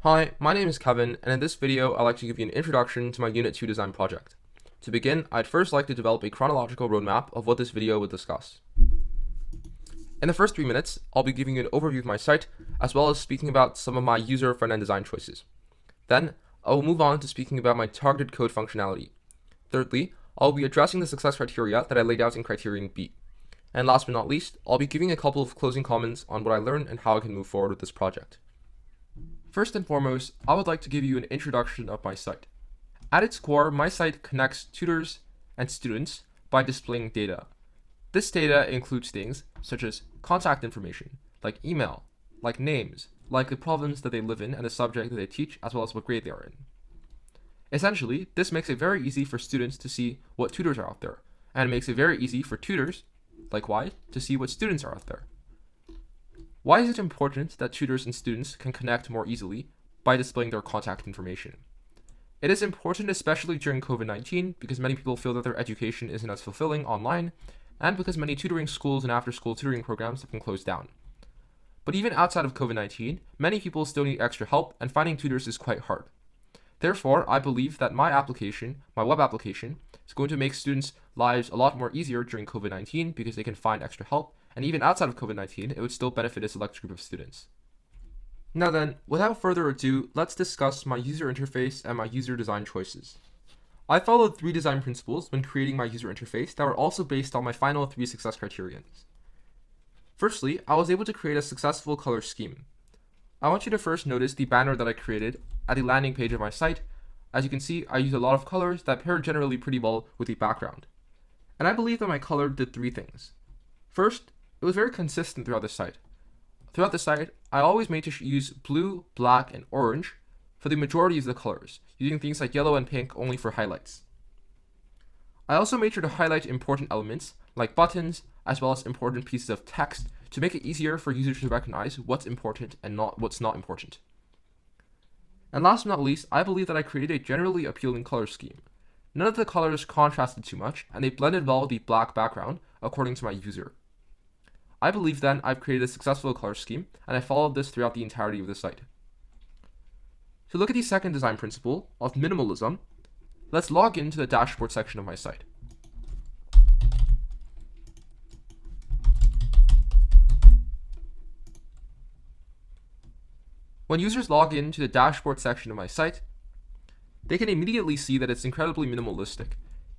Hi, my name is Kevin, and in this video I'd like to give you an introduction to my Unit 2 design project. To begin, I'd first like to develop a chronological roadmap of what this video would discuss. In the first 3 minutes, I'll be giving you an overview of my site, as well as speaking about some of my user front-end design choices. Then, I will move on to speaking about my targeted code functionality. Thirdly, I'll be addressing the success criteria that I laid out in Criterion B. And last but not least, I'll be giving a couple of closing comments on what I learned and how I can move forward with this project. First and foremost, I would like to give you an introduction of my site. At its core, my site connects tutors and students by displaying data. This data includes things such as contact information, like email, like names, like the province that they live in and the subject that they teach, as well as what grade they are in. Essentially, this makes it very easy for students to see what tutors are out there, and it makes it very easy for tutors, likewise, to see what students are out there. Why is it important that tutors and students can connect more easily by displaying their contact information? It is important especially during COVID-19 because many people feel that their education isn't as fulfilling online, and because many tutoring schools and after-school tutoring programs have been closed down. But even outside of COVID-19, many people still need extra help, and finding tutors is quite hard. Therefore, I believe that my web application, is going to make students' lives a lot more easier during COVID-19 because they can find extra help, and even outside of COVID-19, it would still benefit a select group of students. Now then, without further ado, let's discuss my user interface and my user design choices. I followed 3 design principles when creating my user interface that were also based on my final 3 success criterions. Firstly, I was able to create a successful color scheme. I want you to first notice the banner that I created at the landing page of my site. As you can see, I used a lot of colors that pair generally pretty well with the background. And I believe that my color did 3 things. First, it was very consistent throughout the site. Throughout the site, I always made to use blue, black, and orange for the majority of the colors, using things like yellow and pink only for highlights. I also made sure to highlight important elements like buttons, as well as important pieces of text to make it easier for users to recognize what's important and what's not important. And last but not least, I believe that I created a generally appealing color scheme. None of the colors contrasted too much, and they blended well with the black background according to my user. I believe then I've created a successful color scheme, and I followed this throughout the entirety of the site. To look at the second design principle of minimalism, let's log into the dashboard section of my site. When users log into the dashboard section of my site, they can immediately see that it's incredibly minimalistic.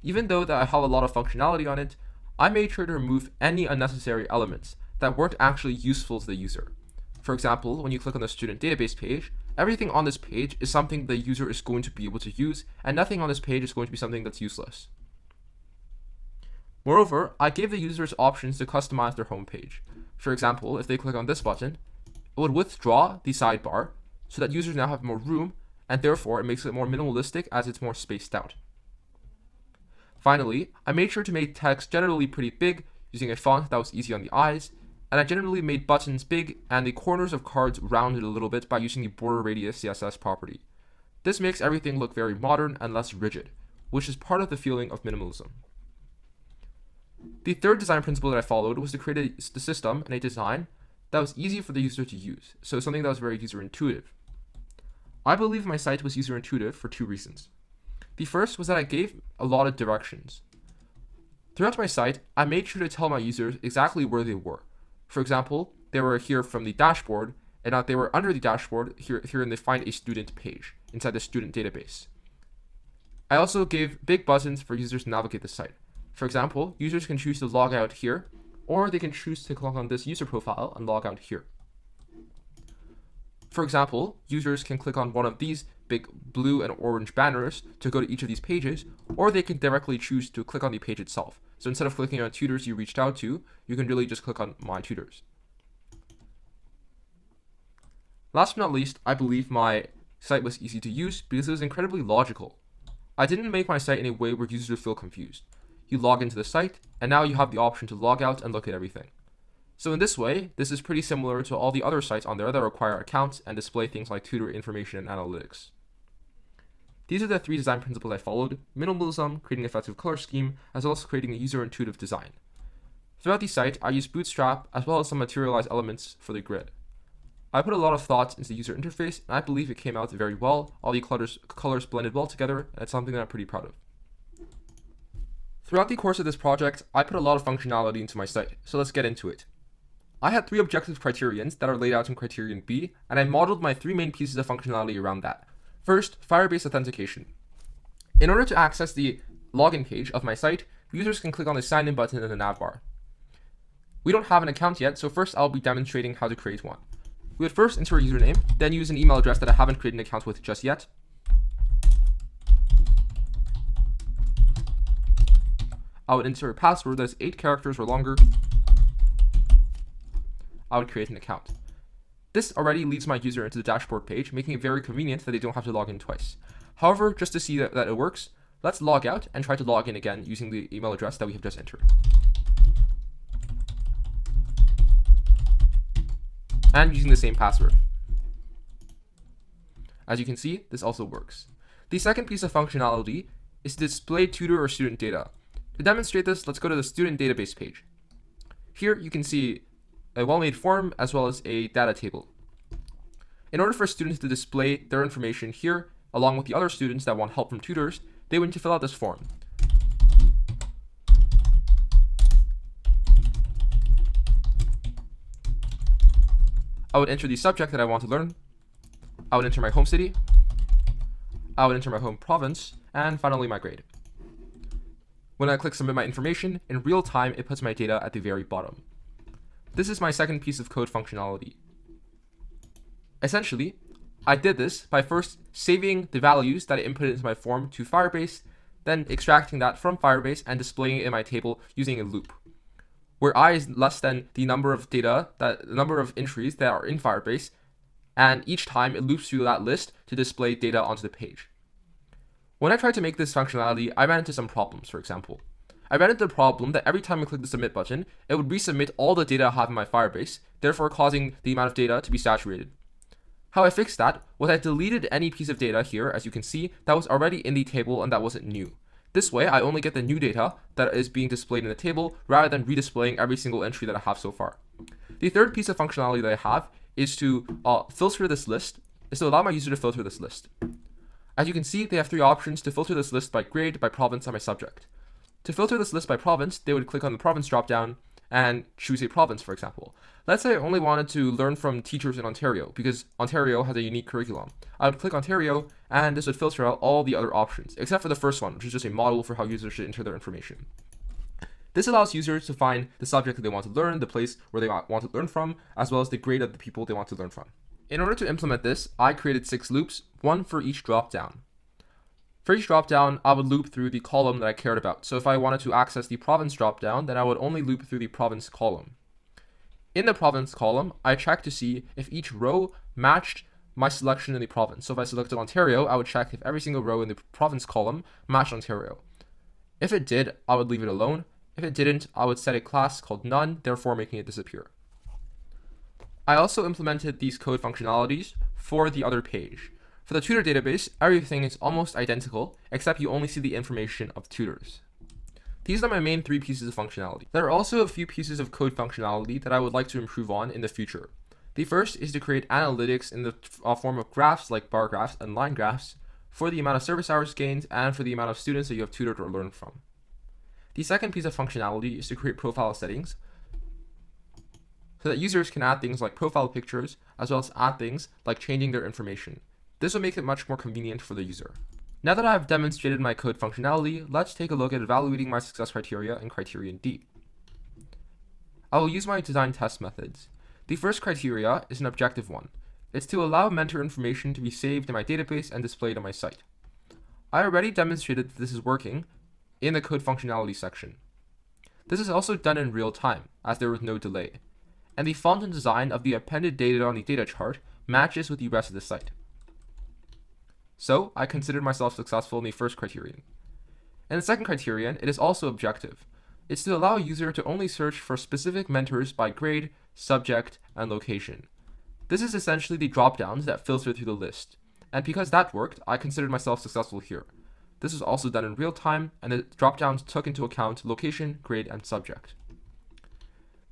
Even though that I have a lot of functionality on it, I made sure to remove any unnecessary elements that weren't actually useful to the user. For example, when you click on the student database page, everything on this page is something the user is going to be able to use, and nothing on this page is going to be something that's useless. Moreover, I gave the users options to customize their home page. For example, if they click on this button, it would withdraw the sidebar so that users now have more room, and therefore it makes it more minimalistic as it's more spaced out. Finally, I made sure to make text generally pretty big using a font that was easy on the eyes, and I generally made buttons big and the corners of cards rounded a little bit by using the border radius CSS property. This makes everything look very modern and less rigid, which is part of the feeling of minimalism. The third design principle that I followed was to create a system and a design that was easy for the user to use, so something that was very user intuitive. I believe my site was user intuitive for 2 reasons. The first was that I gave a lot of directions. Throughout my site, I made sure to tell my users exactly where they were. For example, they were here from the dashboard, and now they were under the dashboard here in the Find a Student page inside the student database. I also gave big buttons for users to navigate the site. For example, users can choose to log out here, or they can choose to click on this user profile and log out here. For example, users can click on one of these big blue and orange banners to go to each of these pages, or they can directly choose to click on the page itself. So instead of clicking on tutors you reached out to, you can really just click on My Tutors. Last but not least, I believe my site was easy to use because it was incredibly logical. I didn't make my site in a way where users would feel confused. You log into the site, and now you have the option to log out and look at everything. So in this way, this is pretty similar to all the other sites on there that require accounts and display things like tutor information and analytics. These are the 3 design principles I followed: minimalism, creating an effective color scheme, as well as creating a user-intuitive design. Throughout the site, I used Bootstrap as well as some materialized elements for the grid. I put a lot of thought into the user interface, and I believe it came out very well. All the colors blended well together, and it's something that I'm pretty proud of. Throughout the course of this project, I put a lot of functionality into my site, so let's get into it. I had 3 objective criterions that are laid out in Criterion B, and I modeled my 3 main pieces of functionality around that. First, Firebase Authentication. In order to access the login page of my site, users can click on the sign in button in the navbar. We don't have an account yet, so first I'll be demonstrating how to create one. We would first enter a username, then use an email address that I haven't created an account with just yet. I would enter a password that's 8 characters or longer. I would create an account. This already leads my user into the dashboard page, making it very convenient that they don't have to log in twice. However, just to see that it works, let's log out and try to log in again using the email address that we have just entered. And using the same password. As you can see, this also works. The second piece of functionality is to display tutor or student data. To demonstrate this, let's go to the student database page. Here you can see a well-made form as well as a data table. In order for students to display their information here, along with the other students that want help from tutors, they would need to fill out this form. I would enter the subject that I want to learn. I would enter my home city. I would enter my home province, and finally my grade. When I click submit my information, in real time it puts my data at the very bottom. This is my second piece of code functionality. Essentially, I did this by first saving the values that I inputted into my form to Firebase, then extracting that from Firebase and displaying it in my table using a loop, where I is less than the number of entries that are in Firebase, and each time it loops through that list to display data onto the page. When I tried to make this functionality, I ran into some problems. For example, I ran into the problem that every time I click the submit button, it would resubmit all the data I have in my Firebase, therefore causing the amount of data to be saturated. How I fixed that was I deleted any piece of data here, as you can see, that was already in the table and that wasn't new. This way, I only get the new data that is being displayed in the table rather than redisplaying every single entry that I have so far. The third piece of functionality that I have is to filter this list, is to allow my user to filter this list. As you can see, they have 3 options to filter this list by grade, by province, and by subject. To filter this list by province, they would click on the province dropdown and choose a province, for example. Let's say I only wanted to learn from teachers in Ontario, because Ontario has a unique curriculum. I would click Ontario, and this would filter out all the other options, except for the first one, which is just a model for how users should enter their information. This allows users to find the subject that they want to learn, the place where they want to learn from, as well as the grade of the people they want to learn from. In order to implement this, I created 6 loops, 1 for each dropdown. For each dropdown, I would loop through the column that I cared about. So if I wanted to access the province dropdown, then I would only loop through the province column. In the province column, I checked to see if each row matched my selection in the province. So if I selected Ontario, I would check if every single row in the province column matched Ontario. If it did, I would leave it alone. If it didn't, I would set a class called none, therefore making it disappear. I also implemented these code functionalities for the other page. For the tutor database, everything is almost identical, except you only see the information of tutors. These are my main 3 pieces of functionality. There are also a few pieces of code functionality that I would like to improve on in the future. The first is to create analytics in the form of graphs like bar graphs and line graphs for the amount of service hours gained and for the amount of students that you have tutored or learned from. The second piece of functionality is to create profile settings so that users can add things like profile pictures as well as add things like changing their information. This will make it much more convenient for the user. Now that I've demonstrated my code functionality, let's take a look at evaluating my success criteria in Criterion D. I will use my design test methods. The first criteria is an objective one. It's to allow mentor information to be saved in my database and displayed on my site. I already demonstrated that this is working in the code functionality section. This is also done in real time, as there was no delay, and the font and design of the appended data on the data chart matches with the rest of the site. So, I considered myself successful in the first criterion. In the second criterion, it is also objective. It's to allow a user to only search for specific mentors by grade, subject, and location. This is essentially the dropdowns that filter through the list, and because that worked, I considered myself successful here. This was also done in real time, and the dropdowns took into account location, grade, and subject.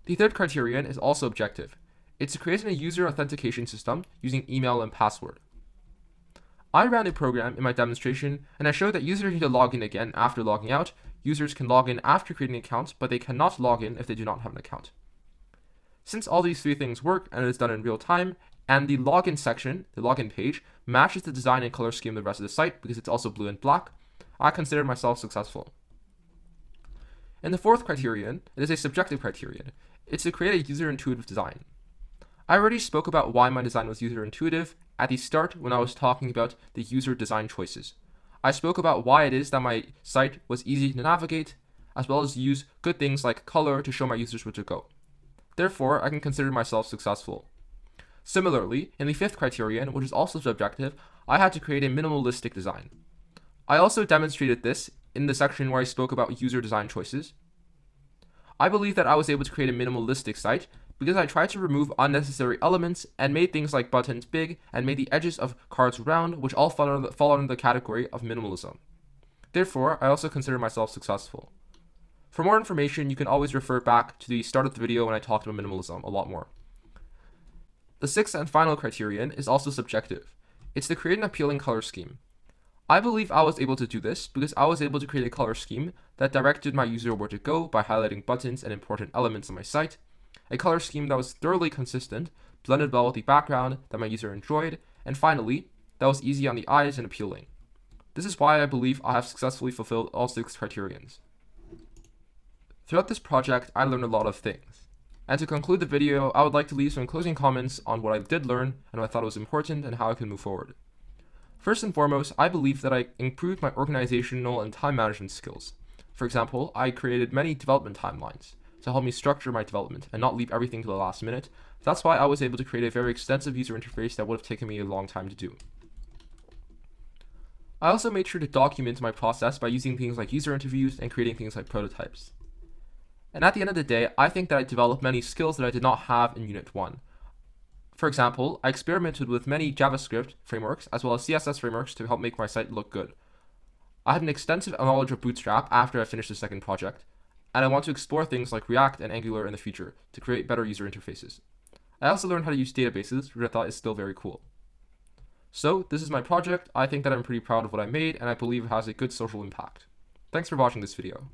The third criterion is also objective. It's creating a user authentication system using email and password. I ran a program in my demonstration, and I showed that users need to log in again after logging out. Users can log in after creating an account, but they cannot log in if they do not have an account. Since all these three things work and it is done in real time, and the login section, the login page, matches the design and color scheme of the rest of the site because it's also blue and black, I consider myself successful. In the fourth criterion, it is a subjective criterion. It's to create a user-intuitive design. I already spoke about why my design was user-intuitive at the start when I was talking about the user design choices. I spoke about why it is that my site was easy to navigate, as well as use good things like color to show my users where to go. Therefore, I can consider myself successful. Similarly, in the fifth criterion, which is also subjective, I had to create a minimalistic design. I also demonstrated this in the section where I spoke about user design choices. I believe that I was able to create a minimalistic site because I tried to remove unnecessary elements and made things like buttons big and made the edges of cards round, which all fall under the category of minimalism. Therefore, I also consider myself successful. For more information, you can always refer back to the start of the video when I talked about minimalism a lot more. The sixth and final criterion is also subjective. It's to create an appealing color scheme. I believe I was able to do this because I was able to create a color scheme that directed my user where to go by highlighting buttons and important elements on my site, a color scheme that was thoroughly consistent, blended well with the background that my user enjoyed, and finally, that was easy on the eyes and appealing. This is why I believe I have successfully fulfilled all 6 criterions. Throughout this project, I learned a lot of things. And to conclude the video, I would like to leave some closing comments on what I did learn and what I thought was important and how I can move forward. First and foremost, I believe that I improved my organizational and time management skills. For example, I created many development timelines to help me structure my development and not leave everything to the last minute. That's why I was able to create a very extensive user interface that would have taken me a long time to do. I also made sure to document my process by using things like user interviews and creating things like prototypes. And at the end of the day, I think that I developed many skills that I did not have in Unit 1. For example, I experimented with many JavaScript frameworks as well as CSS frameworks to help make my site look good. I had an extensive knowledge of Bootstrap after I finished the second project, and I want to explore things like React and Angular in the future to create better user interfaces. I also learned how to use databases, which I thought is still very cool. So, this is my project. I think that I'm pretty proud of what I made, and I believe it has a good social impact. Thanks for watching this video.